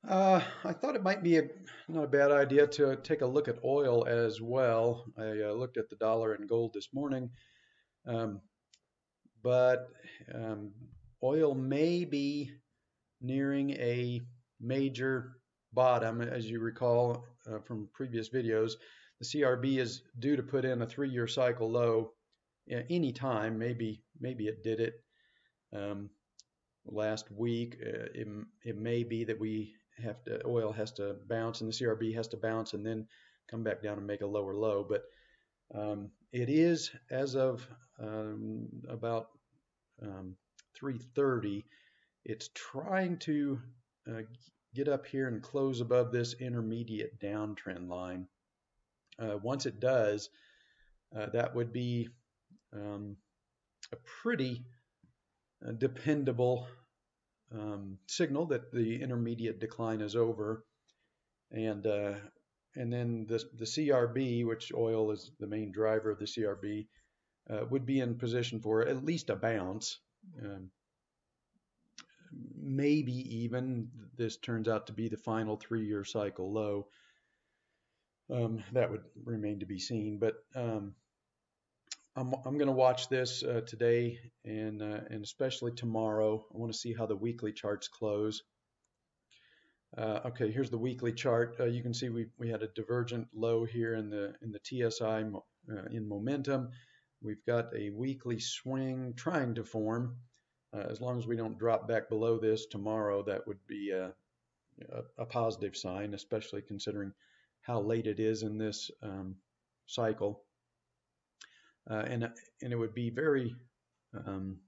I thought it might be not a bad idea to take a look at oil as well. I looked at the dollar and gold this morning, um, but um, oil may be nearing a major bottom. As you recall from previous videos, the CRB is due to put in a 3-year cycle low any time. Maybe it did it. Um, Last week. It may be that oil has to bounce and the CRB has to bounce and then come back down and make a lower low. But it is as of about um, 3:30. It's trying to uh, get up here and close above this intermediate downtrend line. Once it does, that would be a pretty dependable signal that the intermediate decline is over, and uh, and then the CRB, which oil is the main driver of the CRB, would be in position for at least a bounce. Um, Maybe even this turns out to be the final 3-year cycle low. That would remain to be seen, but I'm going to watch this today and especially tomorrow. I want to see how the weekly charts close. Okay, here's the weekly chart. You can see we had a divergent low here in the TSI in momentum. We've got a weekly swing trying to form. As long as we don't drop back below this tomorrow, that would be a positive sign, especially considering how late it is in this cycle. And it would be very um,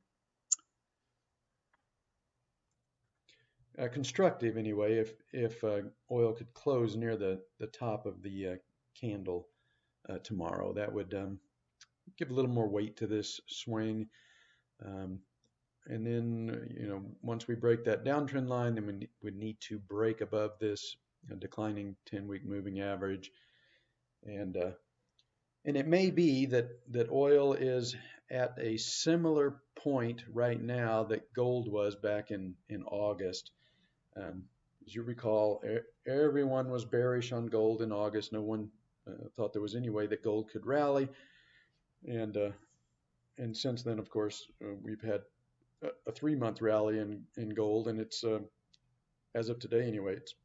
constructive anyway if oil could close near the top of the candle tomorrow. That would give a little more weight to this swing. Um, and then, once we break that downtrend line, then we would need to break above this declining 10-week moving average. And it may be that oil is at a similar point right now that gold was back in August. As you recall, everyone was bearish on gold in August. No one thought there was any way that gold could rally. And since then, of course, we've had a 3-month rally in gold, and it's as of today anyway, it's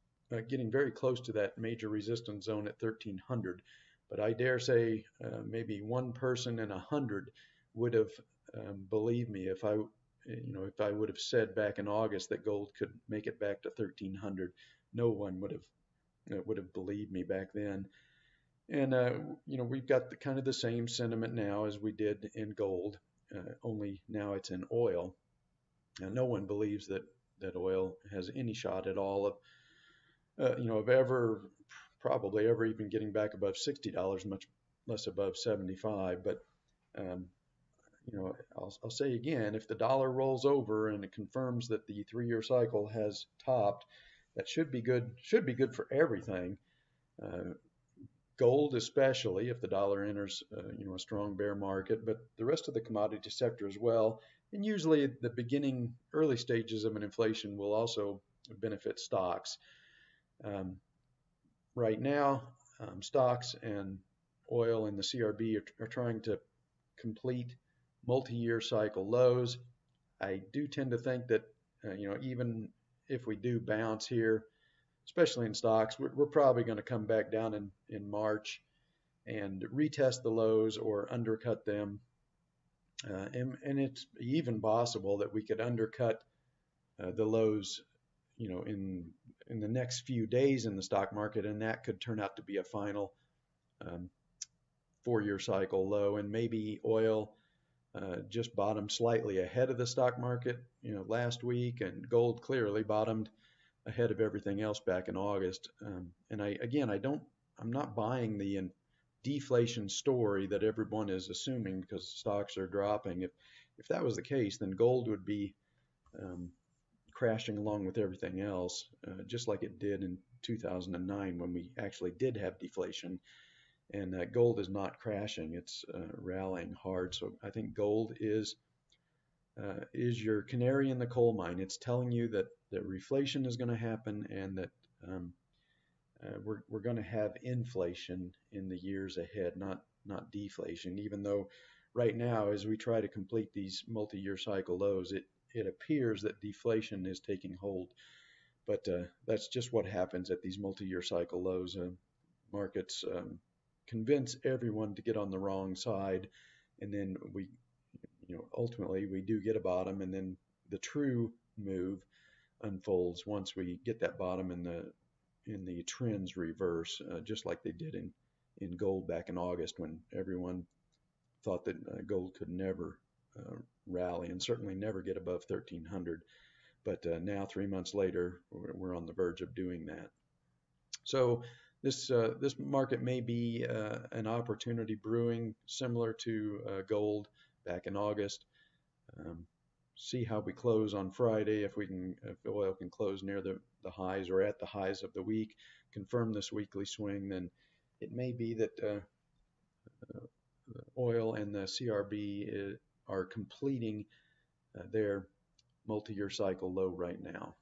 getting very close to that major resistance zone at 1300. But I dare say maybe one person in 100 would have believed me if I would have said back in August that gold could make it back to 1300. No one would have believed me back then. And we've got the kind of the same sentiment now as we did in gold, only now it's in oil. And no one believes that oil has any shot at all of ever probably ever even getting back above $60, much less above 75. But um, I'll say again, if the dollar rolls over and it confirms that the 3-year cycle has topped, that should be good. Should be good for everything. Uh, Gold, especially if the dollar enters, a strong bear market, but the rest of the commodity sector as well. And usually, the beginning, early stages of an inflation will also benefit stocks. Um, right now, stocks and oil and the CRB are trying to complete multi-year cycle lows. I do tend to think that even if we do bounce here, especially in stocks, we're probably going to come back down in March and retest the lows or undercut them. And it's even possible that we could undercut the lows, in the next few days in the stock market, and that could turn out to be a final um, 4-year cycle low. And maybe oil just bottomed slightly ahead of the stock market, last week, and gold clearly bottomed ahead of everything else back in August. And I'm not buying the deflation story that everyone is assuming because stocks are dropping. If that was the case, then gold would be um, crashing along with everything else, just like it did in 2009 when we actually did have deflation. And gold is not crashing; it's rallying hard. So I think gold is your canary in the coal mine. It's telling you that that reflation is going to happen, and that um, we're going to have inflation in the years ahead, not deflation. Even though right now, as we try to complete these multi-year cycle lows, it appears that deflation is taking hold. But that's just what happens at these multi-year cycle lows. Markets convince everyone to get on the wrong side, and then ultimately we do get a bottom, and then the true move unfolds once we get that bottom and the trends reverse, just like they did in gold back in August when everyone thought that gold could never rally and certainly never get above 1300. But now 3 months later, we're on the verge of doing that. So this market may be an opportunity brewing, similar to gold back in August. See how we close on Friday. If oil can close near the highs or at the highs of the week, confirm this weekly swing, then it may be that oil and the CRB are completing their multi-year cycle low right now.